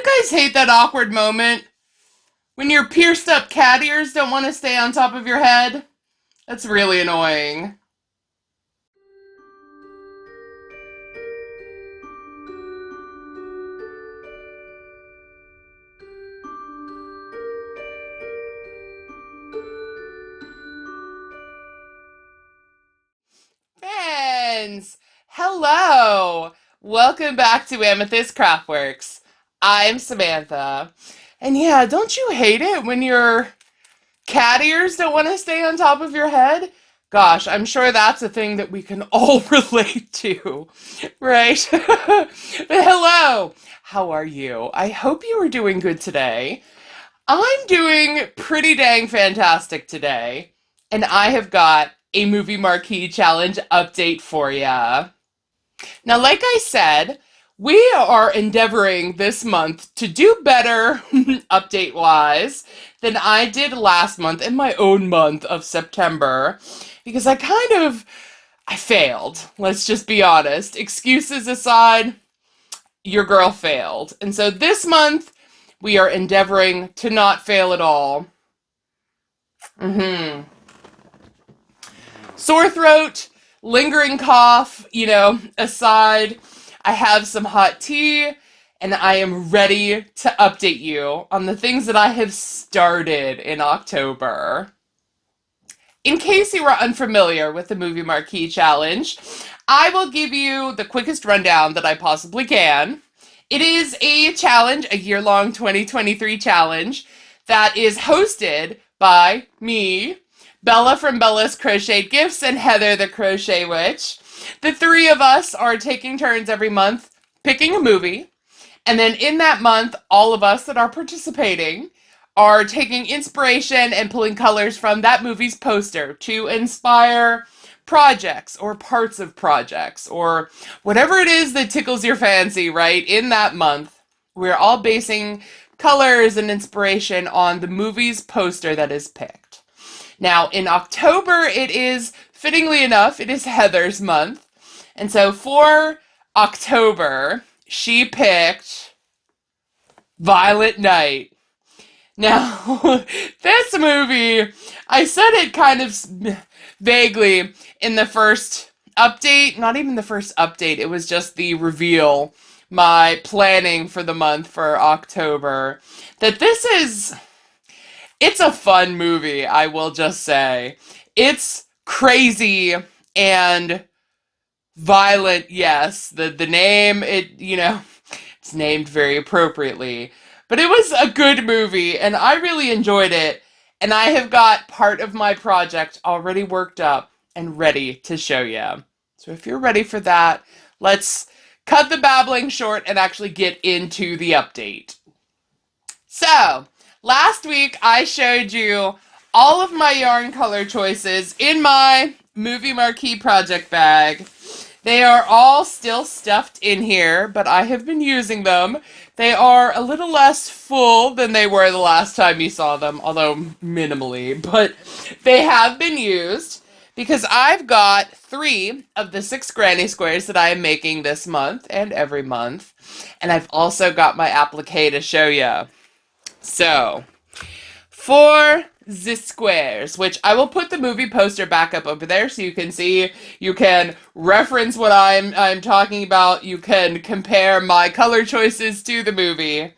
you guys hate that awkward moment when your pierced up cat ears don't want to stay on top of your head? That's really annoying. Friends, hello. Welcome back to Amethyst Craftworks. I'm Samantha. And yeah, don't you hate it when your cat ears don't want to stay on top of your head? Gosh, I'm sure that's a thing that we can all relate to, right? But hello, how are you? I hope you are doing good today. I'm doing pretty dang fantastic today, and I have got a Movie Marquee Challenge update for ya. Now, like I said, we are endeavoring this month to do better update wise than I did last month in my own month of September because I failed. Let's just be honest. Excuses aside, your girl failed. And so this month we are endeavoring to not fail at all. Mhm. Sore throat, lingering cough, aside, I have some hot tea and I am ready to update you on the things that I have started in October. In case you are unfamiliar with the Movie Marquee Challenge, I will give you the quickest rundown that I possibly can. It is a challenge, a year-long 2023 challenge, that is hosted by me, Bella from Bella's Crochet Gifts, and Heather the Crochet Witch. The three of us are taking turns every month picking a movie, and then in that month, all of us that are participating are taking inspiration and pulling colors from that movie's poster to inspire projects or parts of projects or whatever it is that tickles your fancy, right? In that month, we're all basing colors and inspiration on the movie's poster that is picked. Now, in October, it is, fittingly enough, it is Heather's month. And so for October, she picked Violent Night. Now, this movie, I said it kind of vaguely in the first update, not even the first update, it was just the reveal, my planning for the month for October, that it's a fun movie, I will just say. It's crazy and violent, yes. The name, it's named very appropriately. But it was a good movie, and I really enjoyed it. And I have got part of my project already worked up and ready to show you. So if you're ready for that, let's cut the babbling short and actually get into the update. So, last week I showed you all of my yarn color choices in my Movie Marquee project bag. They are all still stuffed in here, but I have been using them. They are a little less full than they were the last time you saw them, although minimally, but they have been used because I've got 3 of the 6 granny squares that I am making this month and every month, and I've also got my applique to show you. So, for the squares, which I will put the movie poster back up over there so you can see, you can reference what I'm talking about, you can compare my color choices to the movie.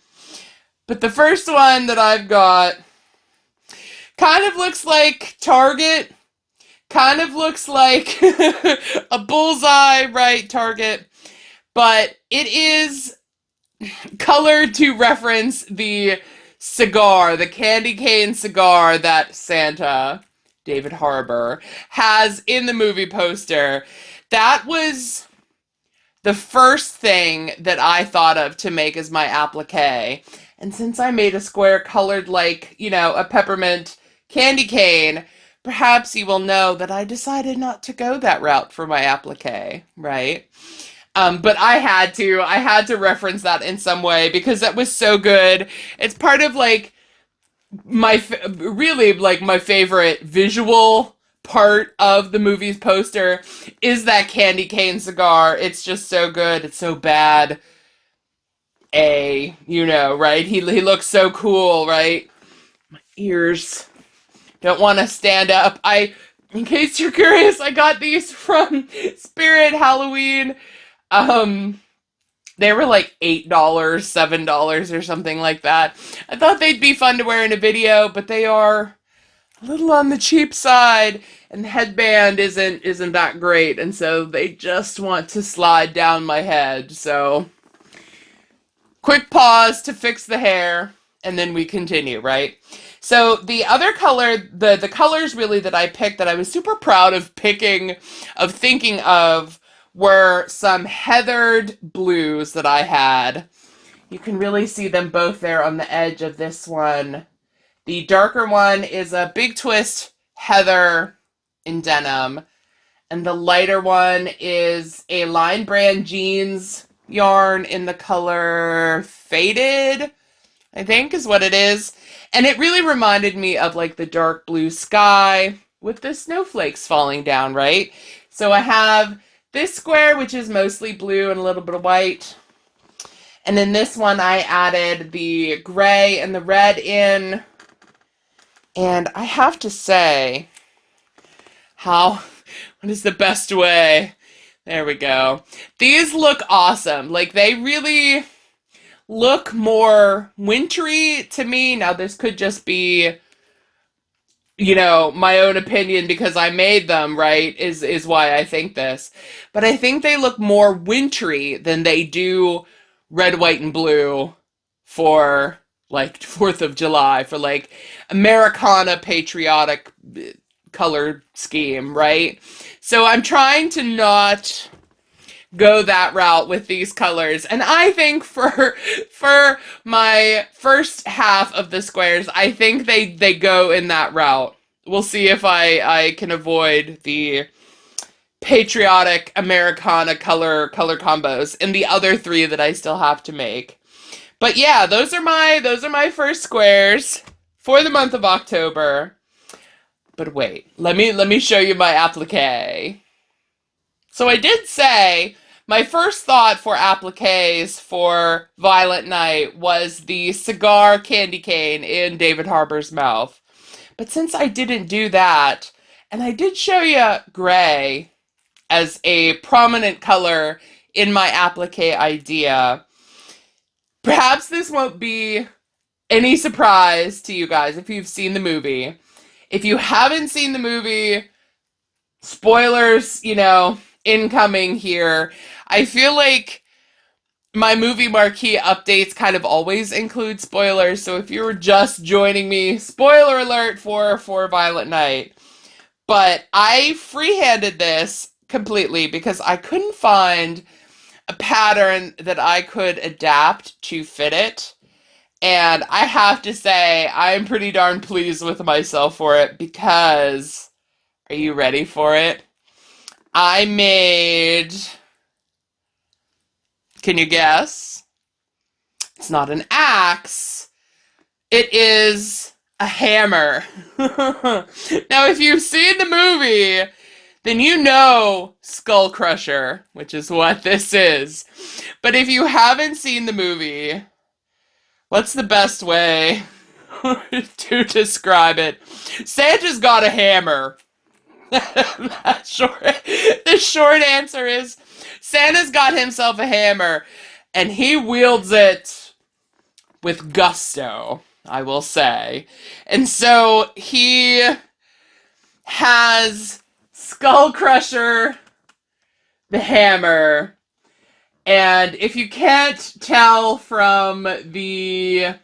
But the first one that I've got kind of looks like Target, kind of looks like a bullseye, right, Target, but it is colored to reference the cigar, the candy cane cigar that Santa, David Harbour, has in the movie poster. That was the first thing that I thought of to make as my applique. And since I made a square colored like, a peppermint candy cane, perhaps you will know that I decided not to go that route for my applique, right? But I had to reference that in some way because that was so good. It's part of like really like my favorite visual part of the movie's poster is that candy cane cigar. It's just so good. It's so bad. you know, right? He looks so cool, right? Ears don't want to stand up. In case you're curious, I got these from Spirit Halloween. Um, they were like $8, $7 or something like that. I thought they'd be fun to wear in a video, but they are a little on the cheap side, and the headband isn't that great, and so they just want to slide down my head. So quick pause to fix the hair, and then we continue, right? So the other color, the colors really that I picked that I was super proud of thinking of, were some heathered blues that I had. You can really see them both there on the edge of this one. The darker one is a Big Twist heather in denim, and the lighter one is a Line Brand jeans yarn in the color Faded, I think is what it is. And it really reminded me of like the dark blue sky with the snowflakes falling down, right? So I have this square, which is mostly blue and a little bit of white. And in this one, I added the gray and the red in. And I have to say, what is the best way? There we go. These look awesome. Like, they really look more wintry to me. Now, this could just be, you know, my own opinion because I made them, right, is why I think this. But I think they look more wintry than they do red, white, and blue for, like, 4th of July, for, like, Americana patriotic color scheme, right? So I'm trying to not go that route with these colors. And I think for my first half of the squares, I think they go in that route. We'll see if I can avoid the patriotic Americana color combos in the other 3 that I still have to make. But yeah, those are my first squares for the month of October. But wait, let me show you my applique. So I did say my first thought for appliques for Violet Night was the cigar candy cane in David Harbour's mouth. But since I didn't do that, and I did show you gray as a prominent color in my applique idea, perhaps this won't be any surprise to you guys if you've seen the movie. If you haven't seen the movie, spoilers, you know, incoming here. I feel like my Movie Marquee updates kind of always include spoilers, so if you were just joining me, spoiler alert for Violet Night. But I freehanded this completely because I couldn't find a pattern that I could adapt to fit it. And I have to say, I'm pretty darn pleased with myself for it because, are you ready for it? I made, can you guess? It's not an axe. It is a hammer. Now, if you've seen the movie, then you know Skull Crusher, which is what this is. But if you haven't seen the movie, what's the best way to describe it? Santa's got a hammer. The short answer is Santa's got himself a hammer, and he wields it with gusto, I will say. And so he has Skull Crusher, the hammer, and if you can't tell from the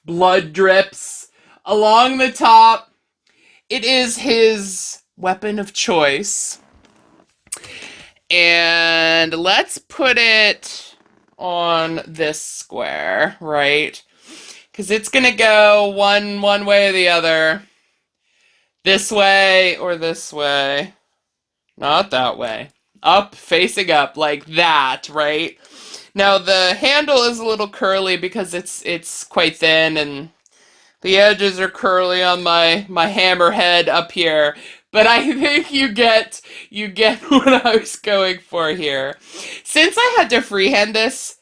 blood drips along the top, it is his weapon of choice. And let's put it on this square, right? Because it's going to go one way or the other. This way or this way. Not that way. Up, facing up, like that, right? Now the handle is a little curly because it's quite thin, and the edges are curly on my hammerhead up here. But I think you get what I was going for here. Since I had to freehand this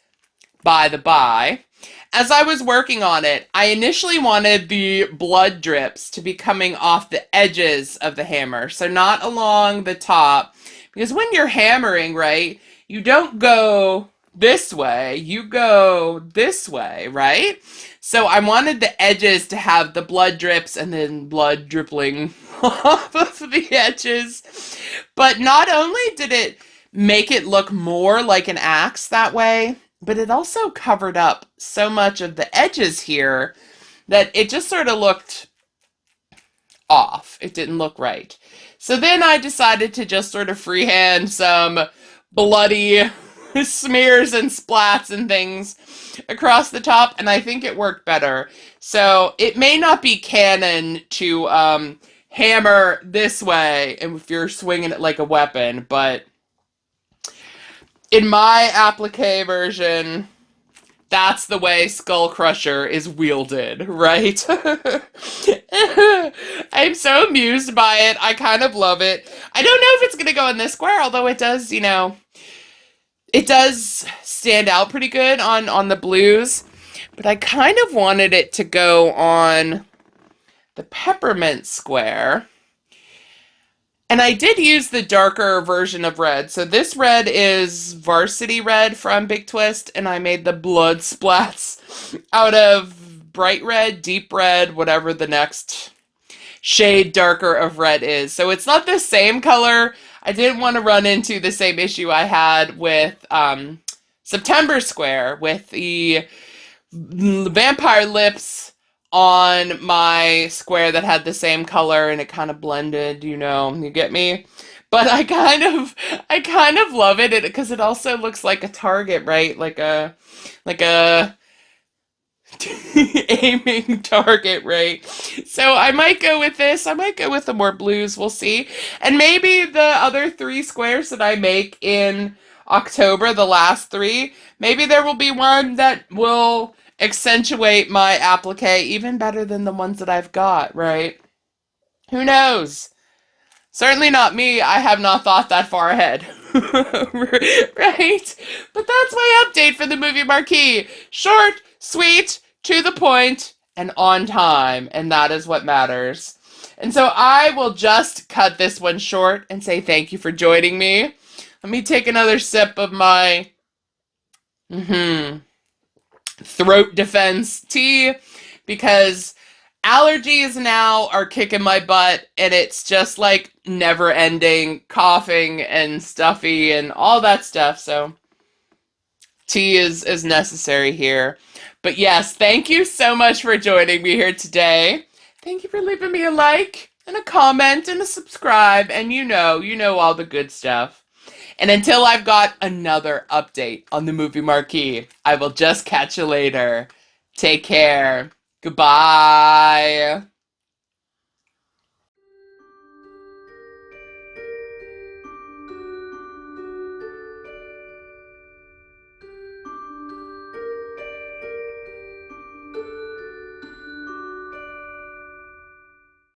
by the by. As I was working on it, I initially wanted the blood drips to be coming off the edges of the hammer, so not along the top, because when you're hammering, right, you don't go this way, you go this way, right? So I wanted the edges to have the blood drips and then blood dripping off of the edges. But not only did it make it look more like an axe that way, but it also covered up so much of the edges here that it just sort of looked off. It didn't look right. So then I decided to just sort of freehand some bloody smears and splats and things across the top, and I think it worked better. So it may not be canon to hammer this way if you're swinging it like a weapon, but in my applique version, that's the way Skull Crusher is wielded, right? I'm so amused by it. I kind of love it. I don't know if it's going to go in this square, although it does, it does stand out pretty good on the blues. But I kind of wanted it to go on the peppermint square. And I did use the darker version of red. So this red is Varsity Red from Big Twist, and I made the blood splats out of bright red, deep red, whatever the next shade darker of red is. So it's not the same color. I didn't want to run into the same issue I had with September Square with the vampire lips on my square that had the same color and it kind of blended, you get me? But I kind of love it because it also looks like a target, right? Like a aiming target, right? So I might go with this. I might go with the more blues. We'll see. And maybe the other 3 squares that I make in October, the last 3, maybe there will be one that will accentuate my applique even better than the ones that I've got, right? Who knows? Certainly not me. I have not thought that far ahead. Right? But that's my update for the Movie Marquee. Short, sweet, to the point, and on time. And that is what matters. And so I will just cut this one short and say thank you for joining me. Let me take another sip of my throat defense tea because allergies now are kicking my butt and it's just like never ending coughing and stuffy and all that stuff. So tea is necessary here. But yes, thank you so much for joining me here today. Thank you for leaving me a like and a comment and a subscribe and you know all the good stuff. And until I've got another update on the Movie Marquee, I will just catch you later. Take care. Goodbye.